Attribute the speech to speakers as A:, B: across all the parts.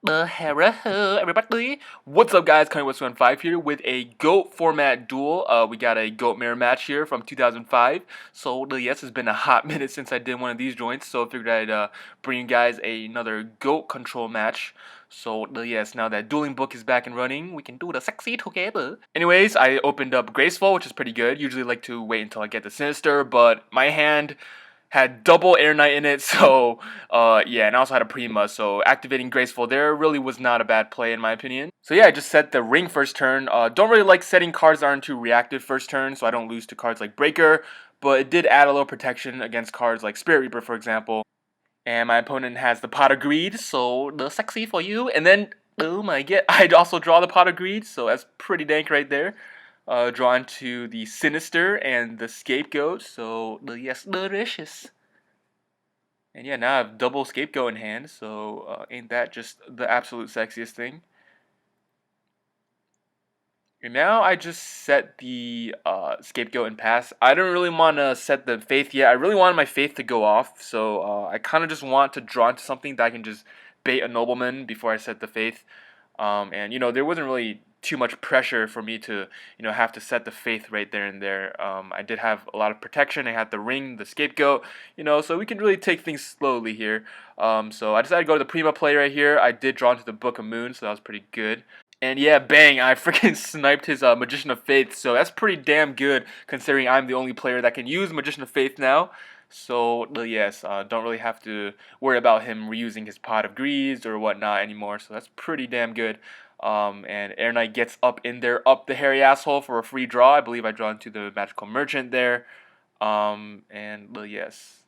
A: Hello, everybody. What's up, guys? Kanye5 here with a GOAT format duel. We got a GOAT mirror match here from 2005. So, yes, it's been a hot minute since I did one of these joints. So, I figured I'd bring you guys another GOAT control match. So, yes, now that DuelingBook is back and running, we can do the sexy together. Anyways, I opened up Graceful, which is pretty good. Usually like to wait until I get the Sinister, but my hand had double Air Knight in it, so yeah, and I also had a Prima, so activating Graceful there really was not a bad play in my opinion. So yeah, I just set the ring first turn. Don't really like setting cards that aren't too reactive first turn, so I don't lose to cards like Breaker, but it did add a little protection against cards like Spirit Reaper, for example. And my opponent has the Pot of Greed, so the sexy for you. And then, oh my god, I'd also draw the Pot of Greed, so that's pretty dank right there. Drawn to the Sinister and the Scapegoat, so yes, delicious. And yeah, now I have double Scapegoat in hand, so ain't that just the absolute sexiest thing? And now I just set the Scapegoat and pass. I don't really want to set the Faith yet. I really wanted my Faith to go off, so I kind of just want to draw into something that I can just bait a Nobleman before I set the Faith. And you know, there wasn't really too much pressure for me to, you know, have to set the Faith right there and there. I did have a lot of protection. I had the ring, the Scapegoat, you know, so we can really take things slowly here. So I decided to go to the Prima play right here. I did draw into the Book of Moon, so that was pretty good. And yeah, bang, I freaking sniped his Magician of Faith, so that's pretty damn good considering I'm the only player that can use Magician of Faith now. So, yes, don't really have to worry about him reusing his Pot of Greeds or whatnot anymore, so that's pretty damn good. And Air Knight gets up in there, up the hairy asshole for a free draw. I believe I draw into the Magical Merchant there. Yes,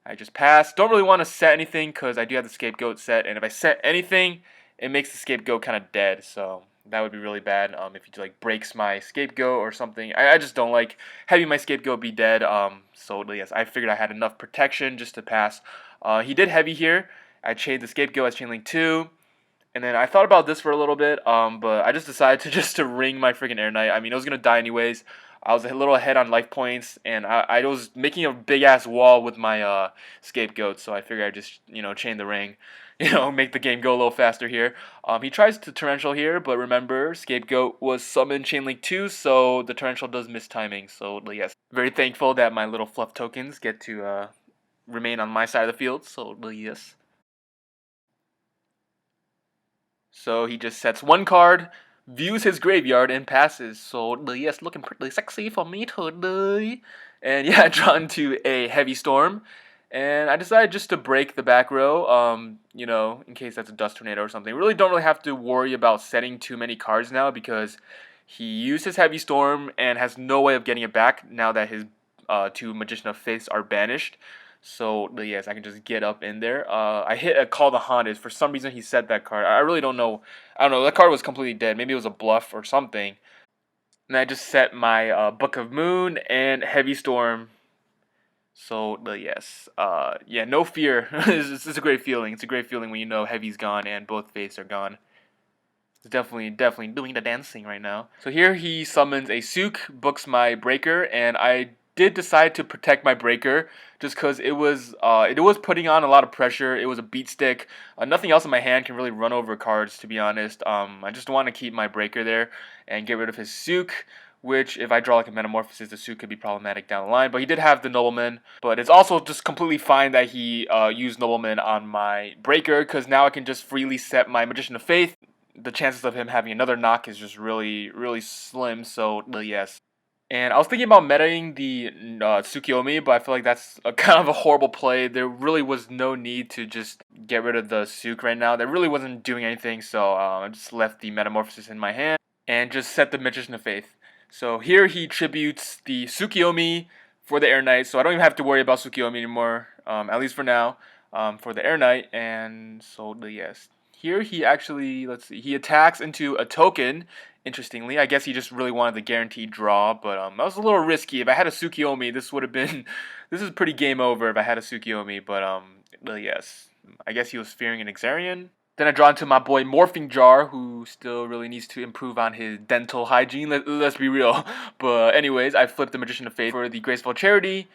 A: I just pass. Don't really want to set anything because I do have the Scapegoat set, and if I set anything, it makes the Scapegoat kind of dead, so that would be really bad if he like breaks my Scapegoat or something. I just don't like having my Scapegoat be dead. So yes, I figured I had enough protection just to pass. He did heavy here. I chained the Scapegoat as Chainlink 2. And then I thought about this for a little bit, but I just decided to just to ring my freaking Air Knight. I mean, it was going to die anyways. I was a little ahead on life points, and I was making a big-ass wall with my Scapegoat, so I figured I'd just, you know, chain the ring, you know, make the game go a little faster here. He tries to Torrential here, but remember, Scapegoat was summoned Chainlink 2, so the Torrential does miss timing, so yes. Very thankful that my little fluff tokens get to remain on my side of the field, so yes. So he just sets one card, views his graveyard, and passes. So yes, looking pretty sexy for me today. And yeah, drawn to a Heavy Storm. And I decided just to break the back row, you know, in case that's a Dust Tornado or something. Really don't really have to worry about setting too many cards now because he used his Heavy Storm and has no way of getting it back now that his two Magician of Faiths are banished. So yes, I can just get up in there. I hit a Call the Haunted. For some reason, he said that card. I really don't know. I don't know. That card was completely dead. Maybe it was a bluff or something. And I just set my Book of Moon and Heavy Storm. So yes, yeah, no fear. It's a great feeling. It's a great feeling when you know Heavy's gone and both Faiths are gone. It's definitely doing the dancing right now. So here he summons a Sook, books my Breaker, and I did decide to protect my Breaker just because it was putting on a lot of pressure. It was a beat stick. Nothing else in my hand can really run over cards, to be honest. I just want to keep my Breaker there and get rid of his Sook, which if I draw like a Metamorphosis, the Sook could be problematic down the line. But he did have the Nobleman, but it's also just completely fine that he used Nobleman on my Breaker because now I can just freely set my Magician of Faith. The chances of him having another knock is just really slim, so yes. And I was thinking about metaing the Tsukiyomi, but I feel like that's a kind of a horrible play. There really was no need to just get rid of the Sook right now. That really wasn't doing anything, so I just left the Metamorphosis in my hand and just set the Magician of Faith. So here he tributes the Tsukiyomi for the Air Knight, so I don't even have to worry about Tsukiyomi anymore, at least for now, for the Air Knight. And so yes. Here he actually, let's see, he attacks into a token, interestingly. I guess he just really wanted the guaranteed draw, but that was a little risky. If I had a Tsukiyomi, this would have been, this is pretty game over if I had a Tsukiyomi, but yes. I guess he was fearing an Exarian. Then I draw into my boy Morphing Jar, who still really needs to improve on his dental hygiene, let's be real. But anyways, I flipped the Magician of Faith for the Graceful Charity.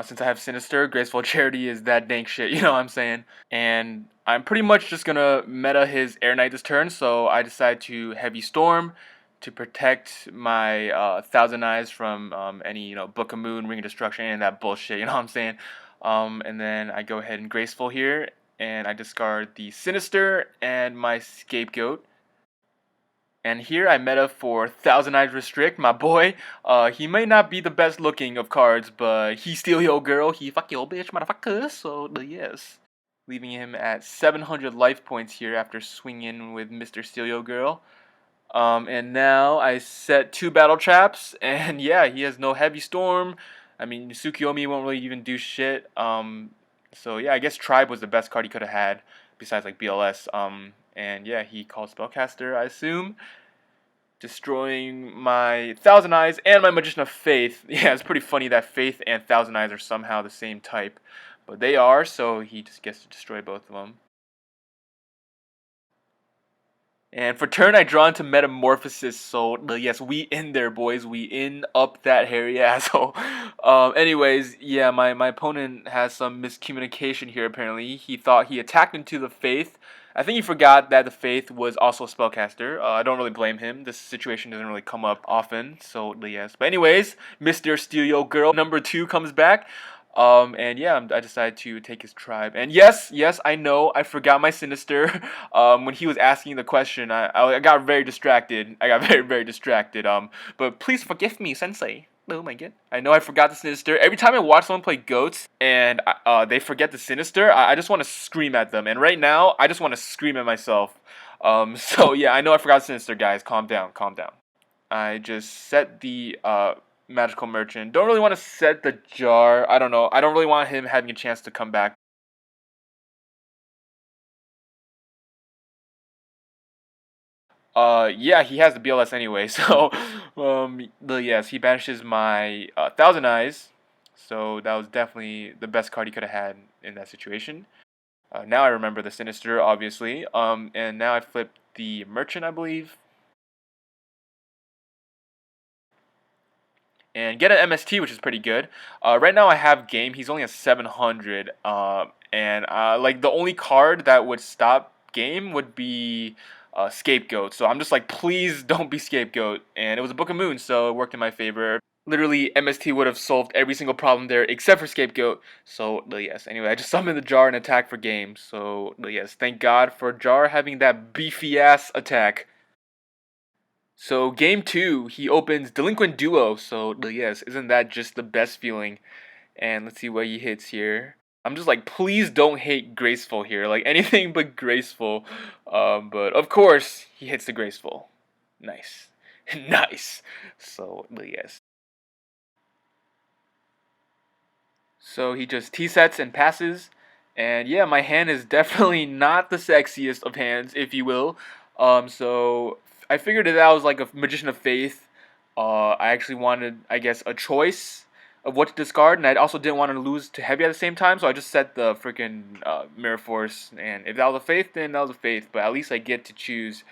A: Since I have Sinister, Graceful Charity is that dank shit, you know what I'm saying? And I'm pretty much just gonna meta his Air Knight this turn, so I decide to Heavy Storm to protect my Thousand Eyes from any Book of Moon, Ring of Destruction, and that bullshit. You know what I'm saying? And then I go ahead and Graceful here, and I discard the Sinister and my Scapegoat. And here I meta for Thousand Eyes Restrict, my boy. He may not be the best looking of cards, but he steal your girl, he fuck your bitch, motherfucker. So yes, leaving him at 700 life points here after swinging with Mr. Steal Your Girl. And now I set 2 battle traps, and yeah, he has no Heavy Storm. I mean, Tsukiyomi won't really even do shit. So yeah, I guess Tribe was the best card he could have had, besides like BLS. And yeah, he called Spellcaster, I assume, destroying my Thousand Eyes and my Magician of Faith. Yeah, it's pretty funny that Faith and Thousand Eyes are somehow the same type, but they are, so he just gets to destroy both of them. And for turn, I draw into Metamorphosis, so yes, we in there, boys. We in up that hairy asshole. Anyways, yeah, my opponent has some miscommunication here, apparently. He thought he attacked into the Faith. I think he forgot that the Faith was also a spellcaster. I don't really blame him. This situation doesn't really come up often, so yes. But anyways, Mr. Steal Your Girl number 2 comes back. And yeah, I decided to take his tribe. And yes, I know, I forgot my Sinister. When he was asking the question, I got very distracted. I got very distracted. But please forgive me, Sensei. Oh my god. I know I forgot the Sinister. Every time I watch someone play Goats and they forget the Sinister, I just want to scream at them. And right now, I just want to scream at myself. So yeah, I know I forgot Sinister, guys. Calm down. I just set the Magical Merchant. Don't really want to set the Jar. I don't know. I don't really want him having a chance to come back. Yeah, he has the BLS anyway. So, yes, he banishes my Thousand Eyes. So that was definitely the best card he could have had in that situation. Now I remember the Sinister, obviously. And now I flip the Merchant, I believe. And get an MST, which is pretty good. Right now I have Game. He's only at 700. And like the only card that would stop Game would be Scapegoat. So I'm just like, please don't be Scapegoat. And it was a Book of Moon, so it worked in my favor. Literally, MST would have solved every single problem there except for Scapegoat. So yes. Anyway, I just summoned the Jar and attack for Game. So yes, thank God for Jar having that beefy ass attack. So game 2, he opens Delinquent Duo. So yes, isn't that just the best feeling? And let's see what he hits here. I'm just like, please don't hate Graceful here. Like anything but Graceful. But of course, he hits the Graceful. Nice. Nice. So yes. So he just T-sets and passes. And yeah, my hand is definitely not the sexiest of hands, if you will. So I figured that was like a Magician of Faith. I actually wanted, I guess, a choice of what to discard, and I also didn't want to lose to Heavy at the same time, so I just set the freaking Mirror Force. And if that was a Faith, then that was a Faith. But at least I get to choose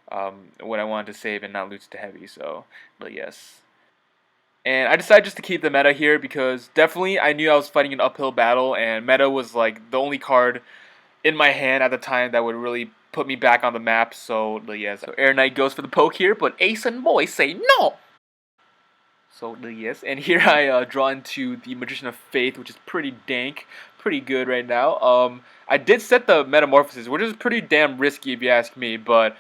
A: what I wanted to save and not lose to Heavy. So, but yes. And I decided just to keep the meta here because definitely I knew I was fighting an uphill battle, and meta was like the only card in my hand at the time that would really put me back on the map. So yes, so Air Knight goes for the poke here, but Ace and Boy say no. So yes, and here I draw into the Magician of Faith, which is pretty dank, pretty good right now. I did set the Metamorphosis, which is pretty damn risky if you ask me, but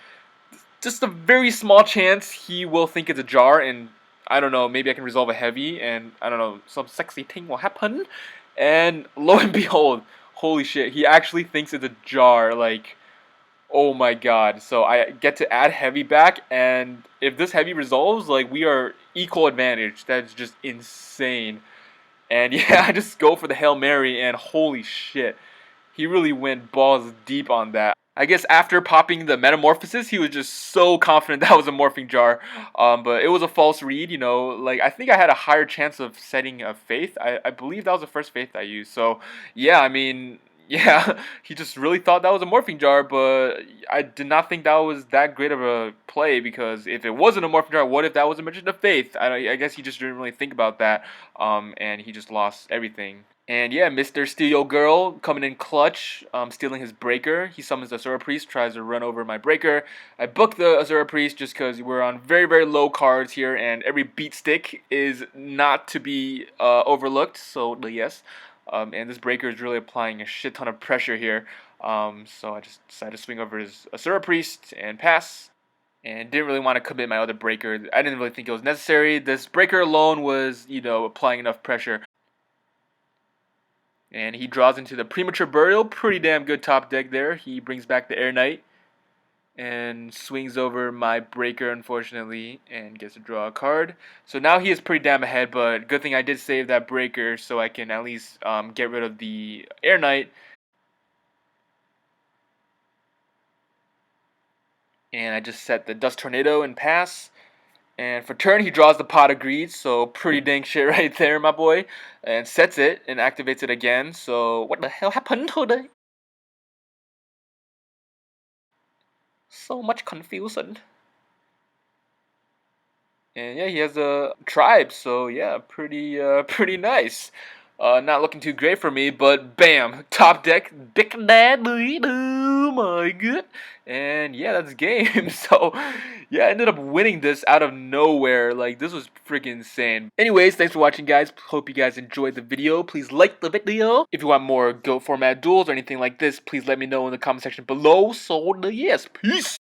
A: just a very small chance he will think it's a Jar, and I don't know, maybe I can resolve a Heavy, and I don't know, some sexy thing will happen. And lo and behold, holy shit, he actually thinks it's a Jar, like, oh my god. So I get to add Heavy back, and if this Heavy resolves, like, we are equal advantage. That's just insane. And yeah, I just go for the Hail Mary, and holy shit, he really went balls deep on that. I guess after popping the Metamorphosis, he was just so confident that was a Morphing Jar. But it was a false read, you know. Like, I think I had a higher chance of setting a Faith. I believe that was the first Faith I used. So, yeah, I mean, yeah, he just really thought that was a Morphing Jar, but I did not think that was that great of a play, because if it wasn't a Morphing Jar, what if that was a Magician of Faith? I guess he just didn't really think about that, and he just lost everything. And yeah, Mr. Steel Girl coming in clutch, stealing his breaker. He summons the Azura Priest, tries to run over my breaker. I book the Azura Priest just because we're on very, very low cards here, and every beat stick is not to be overlooked. So yes, and this breaker is really applying a shit ton of pressure here. So I just decided to swing over his Azura Priest and pass. And didn't really want to commit my other breaker. I didn't really think it was necessary. This breaker alone was, applying enough pressure. And he draws into the Premature Burial. Pretty damn good top deck there. He brings back the Air Knight and swings over my breaker, unfortunately, and gets to draw a card. So now he is pretty damn ahead, but good thing I did save that breaker so I can at least get rid of the Air Knight. And I just set the Dust Tornado and pass. And for turn, he draws the Pot of Greed, so pretty dang shit right there, my boy. And sets it and activates it again. So what the hell happened today? So much confusion. And yeah, he has a tribe, so yeah, pretty nice. Not looking too great for me, but bam, top deck, big daddy, oh my god. And yeah, that's game. So yeah, I ended up winning this out of nowhere. Like, this was freaking insane. Anyways, thanks for watching, guys. Hope you guys enjoyed the video. Please like the video. If you want more GOAT format duels or anything like this, please let me know in the comment section below. So yes, peace.